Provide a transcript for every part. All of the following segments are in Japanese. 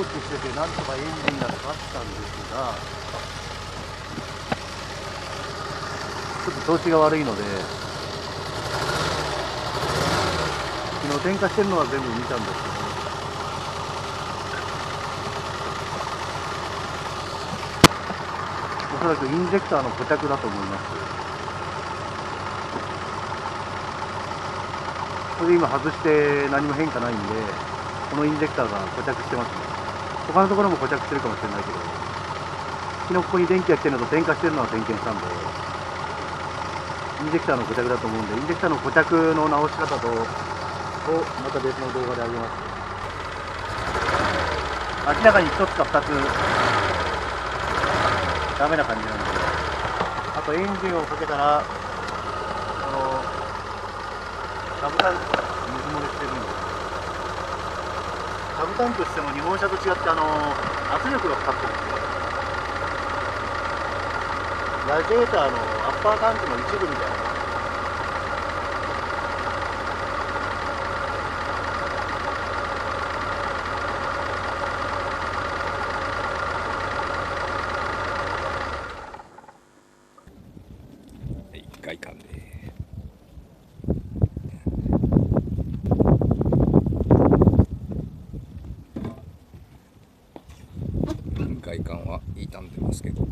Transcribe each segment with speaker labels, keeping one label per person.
Speaker 1: 放置しててなんとかエンジンがかかったんですが、ちょっと調子が悪いので、昨日点火してるのは全部見たんですけど、おそらくインジェクターの固着だと思います。これで今外して何も変化ないんで、このインジェクターが固着してますね。他のところも固着してるかもしれないけど、昨日ここに電気が来てるのと点火してるのは点検したんで、インジェクターの固着だと思うんで、インジェクターの固着の直し方と、また別の動画であげます。明らかに1つか2つダメな感じなんで、あとエンジンをかけたら、このサブタンクが水漏れしてるんで、サブタンクしても日本車と違って圧力がかかってるんですよ。ラジエーターのアッパータンクの一部みたいな。
Speaker 2: 外観で外観は傷んでますけど、
Speaker 1: こ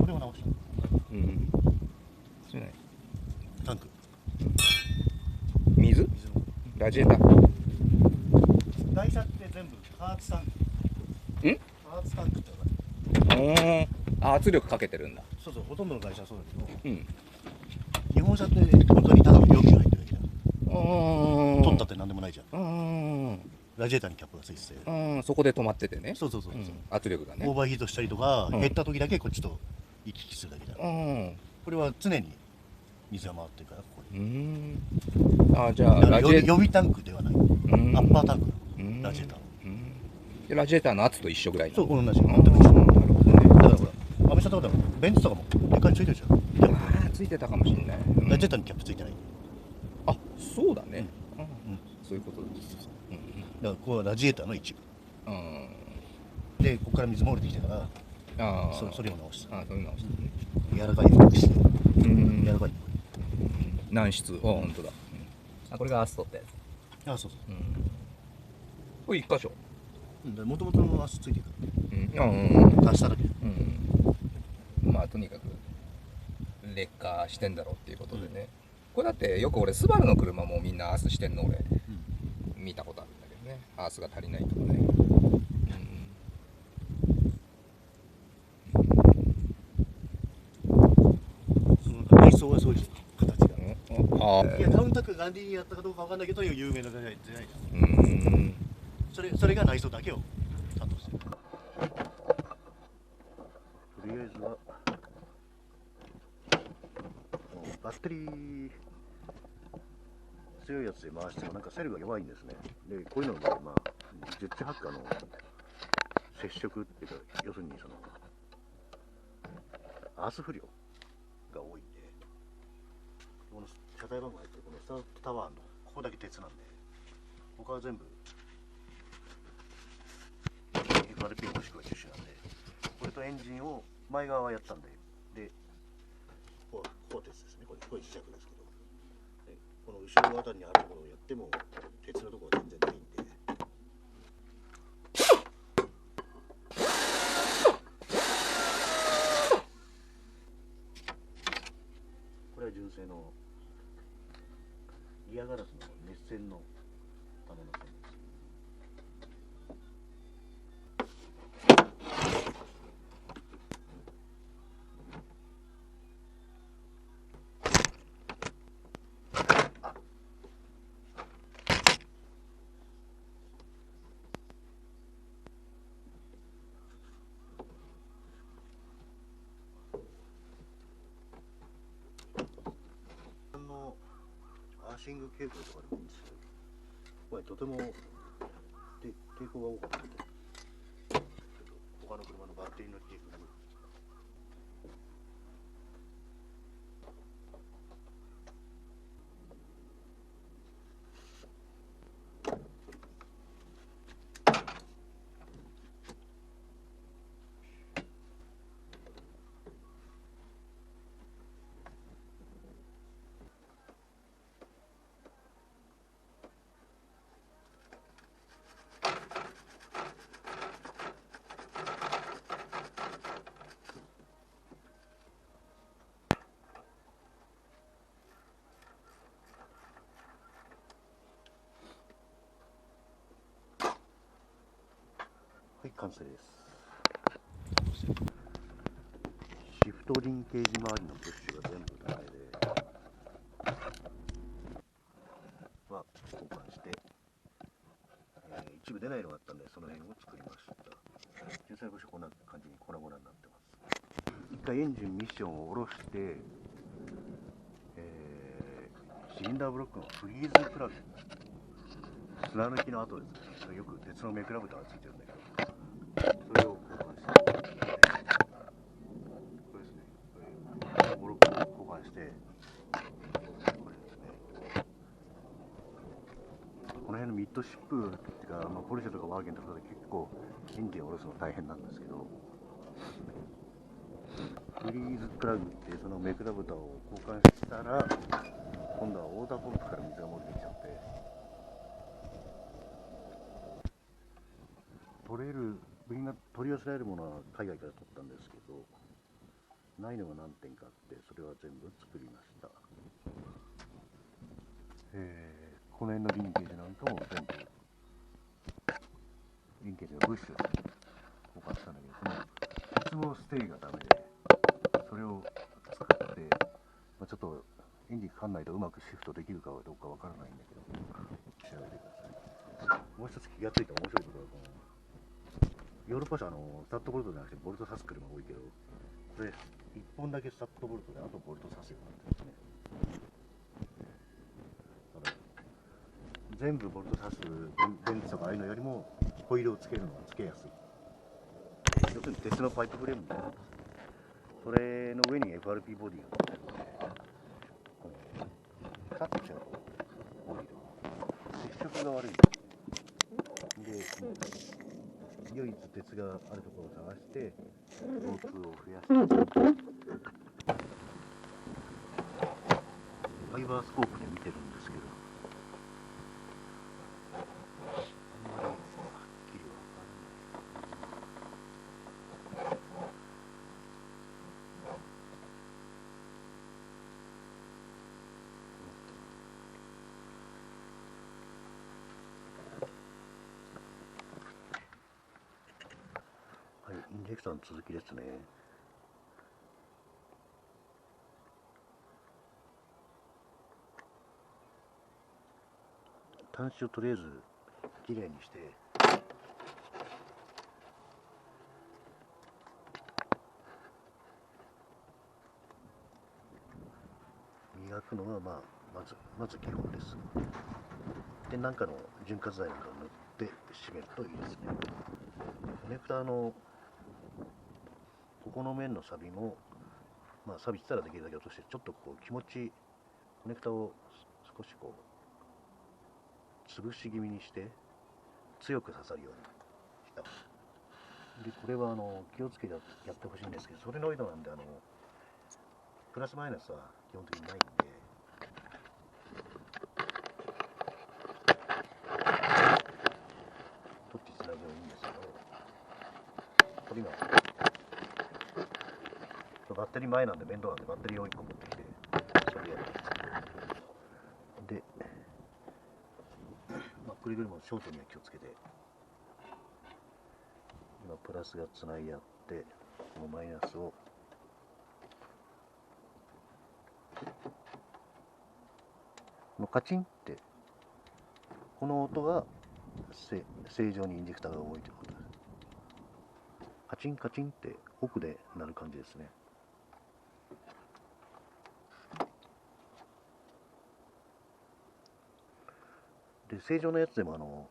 Speaker 1: れを直した。
Speaker 2: しない
Speaker 1: タンク。
Speaker 2: 水ラジエーター
Speaker 1: 台車って全部加圧タンク。加圧タンクって
Speaker 2: 圧力かけてるんだ。
Speaker 1: そうそう、ほとんどの会社はそうだけど、
Speaker 2: うん
Speaker 1: 日本車って本当にただの容器が入ってるだけだ。取ったってなんでもないじゃん。ラジエーターにキャップがついてて、
Speaker 2: そこで止まっててね。
Speaker 1: そう、
Speaker 2: 圧力がね
Speaker 1: オーバーヒートしたりとか、減った時だけこっちと行き来するだけだ。これは常に水が回ってるから、ここに。
Speaker 2: じゃあラジエーター
Speaker 1: 予備タンクではない。アッパータンク、ラジエーターの。
Speaker 2: ラジエーターの圧と一緒ぐらいの。
Speaker 1: そう、同じ。全く一緒。なるほどね。だからほら、アメ車とかでもベンツとかもでかいついてるじゃん。
Speaker 2: ついてたかもしれない。
Speaker 1: ラジエーターにキャップついてない。
Speaker 2: あ、そうだね。そういうことです。
Speaker 1: だからここはラジエーターの一部。で、ここから水漏れてきてから、それを直した。
Speaker 2: それ直した。
Speaker 1: 柔らかい服して。柔らかい。
Speaker 2: 軟質。本当だ。これがアストってやつ。
Speaker 1: そう。
Speaker 2: これ一箇所。
Speaker 1: もともとの足ついてるから。足しただけ。
Speaker 2: まあとにかく劣化してんだろうっていうことでね。これだってよく俺スバルの車もみんなアースしてんの俺見たことあるんだけどね。アースが足りないとかね。
Speaker 1: その内装はそういう形が。いや、カウンタックがガンディにやったかどうかわかんないけど、有名なデザインじゃん。それが内装だけを担当してる。とりあえずはバッテリー強いやつで回してもなんかセルが弱いんですね。で、こういうのが十字発火の接触っていうか、要するにアース不良が多いんで、この車体番号入ってるこのスタートタワーのここだけ鉄なんで、他は全部 FRP もしくは樹脂なんで、これとエンジンを前側はやったんで、ここは鉄ですね。これ磁石ですけど、この後ろあたりにあるところをやっても鉄のところは全然ないんで。これは純正のリアガラスの熱線のための線です。アーシングケーブルとかでもいいんですけど、これとても抵抗が多かったので、他の車のバッテリーのケーブル完成です。シフトリンケージ周りのブッシュが全部ダメで、交換して、一部出ないのがあったんで、その辺を作りました。実際ブッシュこんな感じに粉々になってます。一回エンジンミッションを下ろして、シリンダーブロックのフリーズプラグ、砂抜きの後ですね。よく鉄の目くらぶたがついてるんだけど、それを交換して、これですね。ブロックを交換して、これですね。この辺のミッドシップっていうか、ポルシェとかワーゲンとかで結構エンジンを下ろすの大変なんですけど、フリーズプラグってその目くらぶたを交換したら、今度はウォーターポンプから水が漏れてきちゃって、部品が取り寄せられるものは海外から取ったんですけど、ないのが何点かあって、それは全部作りました。この辺のリンケージなんかも全部、リンケージのブッシュを交換したんだけど、その鉄のステイがダメで、それを使って、ちょっとエンジンかかんないとうまくシフトできるかどうかわからないんだけど、調べてください。もう一つ気がついた面白いところは、ヨーロッパ車スタッドボルトじゃなくてボルト刺す車多いけど、これ1本だけスタッドボルトであとボルト刺すようになってるんですね。だから全部ボルト刺す電池とかああいうのよりもホイールをつけるのがつけやすい。要するに鉄のパイプフレームみたいな、それの上に FRP ボディが乗ってるので、カッチャーとホイール接触が悪いんですで、唯一鉄があるところを探してローツを増やしてファイバースコープで見てるんですけど、あんまりはっきりわからない。はい、インジェクターの続きですね。端子をとりあえずきれいにして磨くのがまず基本です。で、なんかの潤滑剤なんかを塗って締めるといいですね。コネクターのここの面の錆も、錆びてたらできるだけ落として、ちょっと気持ちコネクタを少し潰し気味にして強く刺さるようにした。で、これは気をつけてやってほしいんですけど、ソレノイドなんでプラスマイナスは基本的にないんで、取ってつなぎはいいんですけど、これ今バッテリー前なんで面倒なんで、バッテリーを1個持ってきてそれやるんですけど、で、くれぐれもショートには気をつけて、今プラスがつないであって、このマイナスをこのカチンってこの音が正常にインジェクターが動いていることです。カチンカチンって奥で鳴る感じですね。で、正常なやつでも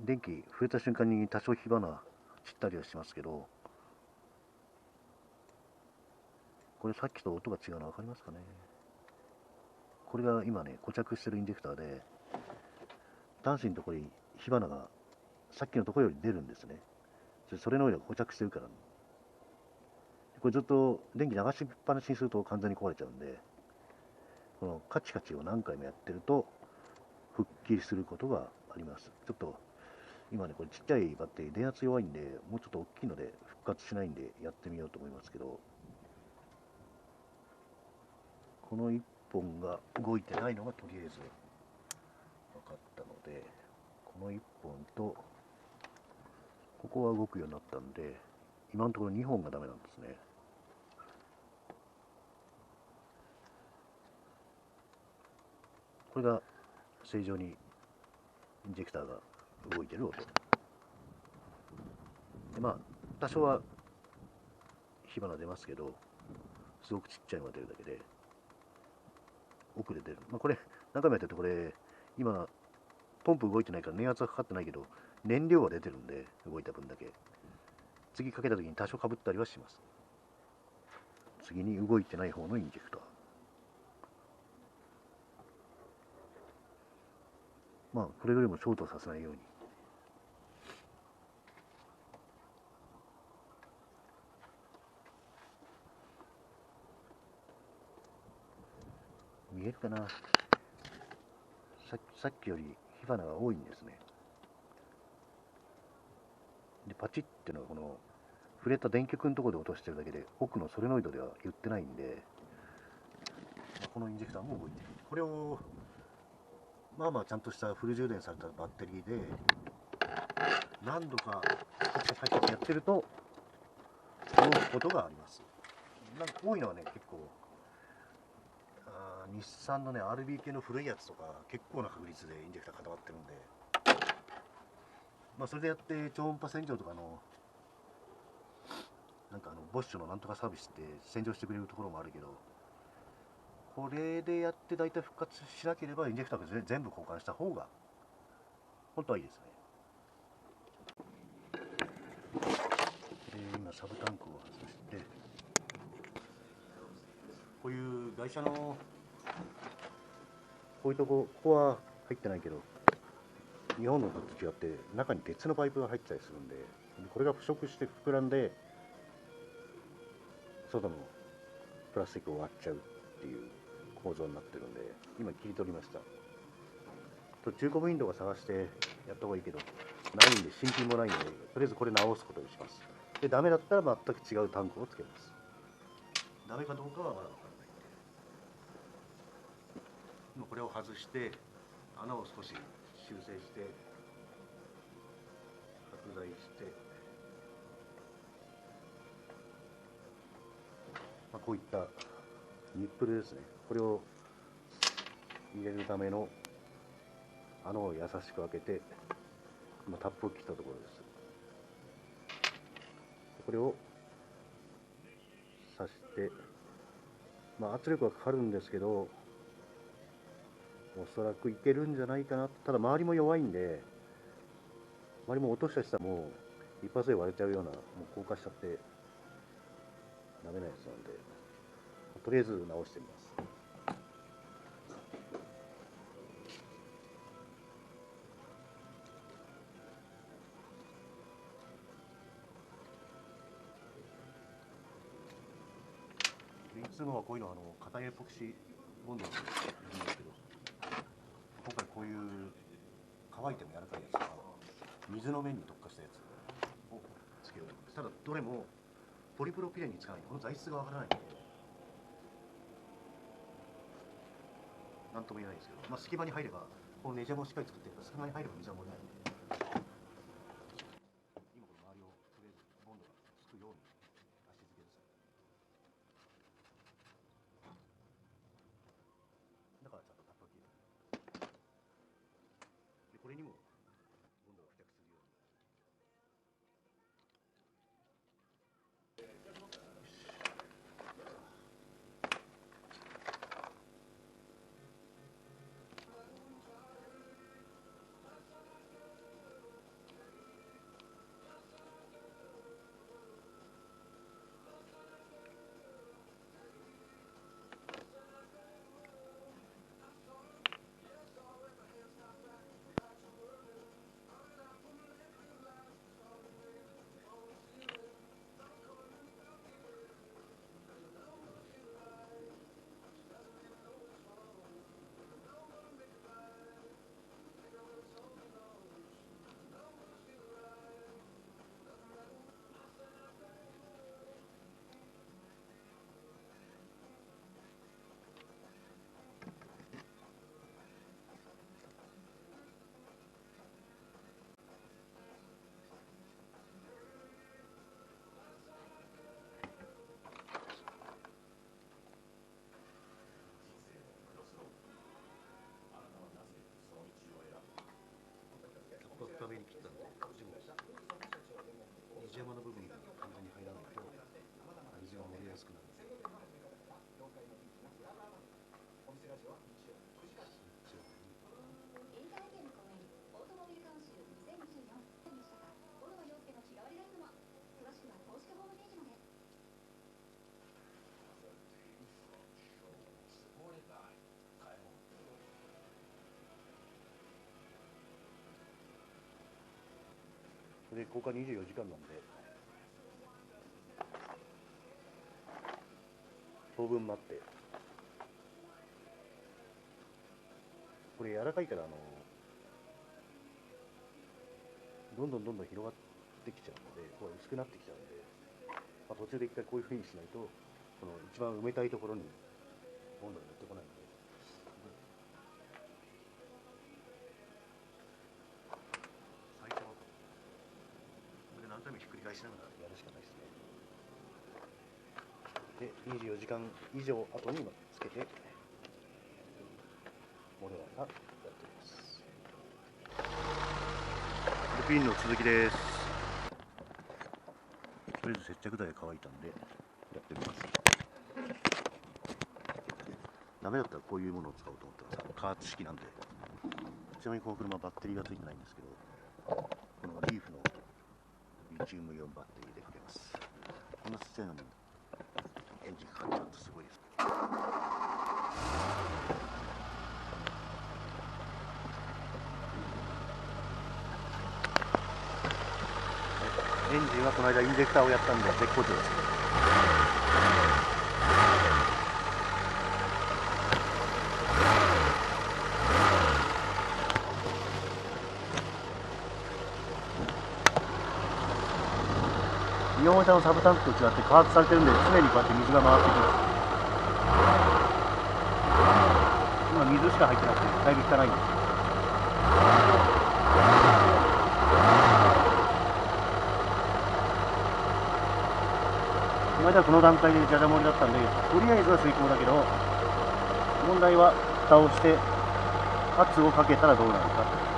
Speaker 1: 電気触れた瞬間に多少火花散ったりはしますけど、これさっきと音が違うの分かりますかね。これが今ね、固着してるインジェクターで、端子のところに火花がさっきのところより出るんですね。それの上で固着してるから、これずっと電気流しっぱなしにすると完全に壊れちゃうんで、このカチカチを何回もやってると復帰することがあります。ちょっと今ね、これちっちゃいバッテリー電圧弱いんで、もうちょっと大きいので復活しないんでやってみようと思いますけど、この1本が動いてないのがとりあえず分かったので、この1本とここは動くようになったんで、今のところ2本がダメなんですね。これが正常にインジェクターが動いてる音で、まあ多少は火花出ますけど、すごくちっちゃいのが出るだけで、奥で出る。これ何回もやってると、これ今ポンプ動いてないから電圧はかかってないけど、燃料は出てるんで、動いた分だけ次かけた時に多少かぶったりはします。次に動いてない方のインジェクター、これよりもショートさせないように。見えるかな。さっきより火花が多いんですね。でパチッっていうのはこの触れた電極のところで落としてるだけで、奥のソレノイドでは言ってないんで、このインジェクターも動いてる。これをちゃんとしたフル充電されたバッテリーで何度かやってると動くことがあります。多いのはね、結構日産のね RB 系の古いやつとか結構な確率でインジェクター固まってるんで、それでやって超音波洗浄とかのボッシュのなんとかサービスって洗浄してくれるところもあるけど、これでやって大体復活しなければインジェクター全部交換した方が本当はいいですね。今サブタンクを外して、こういう外車のこういうここは入ってないけど、日本のと違って中に別のパイプが入ってたりするんで、これが腐食して膨らんで外のプラスチックを割っちゃうっていう構造になってるんで、今切り取りました。中古ウィンドウが探してやった方がいいけど、ないんで、新品もないんで、とりあえずこれ直すことにします。でダメだったら全く違うタンクをつけます。ダメかどうかはまだ分からないんで、今これを外して穴を少し修正して拡大して、こういったニップルですね、これを入れるための穴を優しく開けて、今タップを切ったところです。これを刺して、圧力はかかるんですけど、おそらくいけるんじゃないかな。ただ周りも弱いんで、周りも落としたりしたらもう一発で割れちゃうような、もう硬化しちゃってダメなやつなんで、とりあえず直してみます。いつもはこういうのは硬いエポキシボンドなんですけど、今回こういう乾いても柔らかいやつとか水の面に特化したやつをつけようと思います。ただどれもポリプロピレンに使わない、この材質がわからないんでなんとも言えないんですけど、隙間に入れば、このネジャもしっかり作ってるから隙間に入れば水は漏れないんで、今この周りをとりあえずボンドがつくように足付けです。だからちゃんとタップが切れる。でこれにもボンドが付着するように。で交換24時間なんで当分待って、これ柔らかいからどんどん広がってきちゃうので、これ薄くなってきちゃうんで、まあ、途中で一回こういう風にしないとこの一番埋めたいところに温度が乗ってこないので、最初はこれ何回もひっくり返しながらやるしかないですね。で24時間以上後につけてモデラーがやっております。ピンの続きです。とりあえず接着剤が乾いたんでやってみます。ダメだったらこういうものを使おうと思ってます。加圧式なんで。ちなみにこの車バッテリーがついてないんですけど、このリーフのリチウムイオンバッテリーでかけます。こんなちっちゃいのにエンジンかかっちゃうとすごいです。エンジンはこの間インジェクターをやったんで絶好調です。日本車のサブタンクと違って加圧されてるんで、常にこうやって水が回ってきます。今水しか入ってなくてだいぶ汚いんです。この間はこの段階でじゃじゃ盛りだったんで、とりあえずは水耕だけど、問題は蓋をして圧をかけたらどうなるかということです。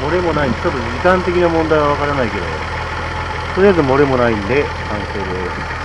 Speaker 1: 漏れもない、ちょっと時間的な問題はわからないけど、とりあえず漏れもないんで完成です。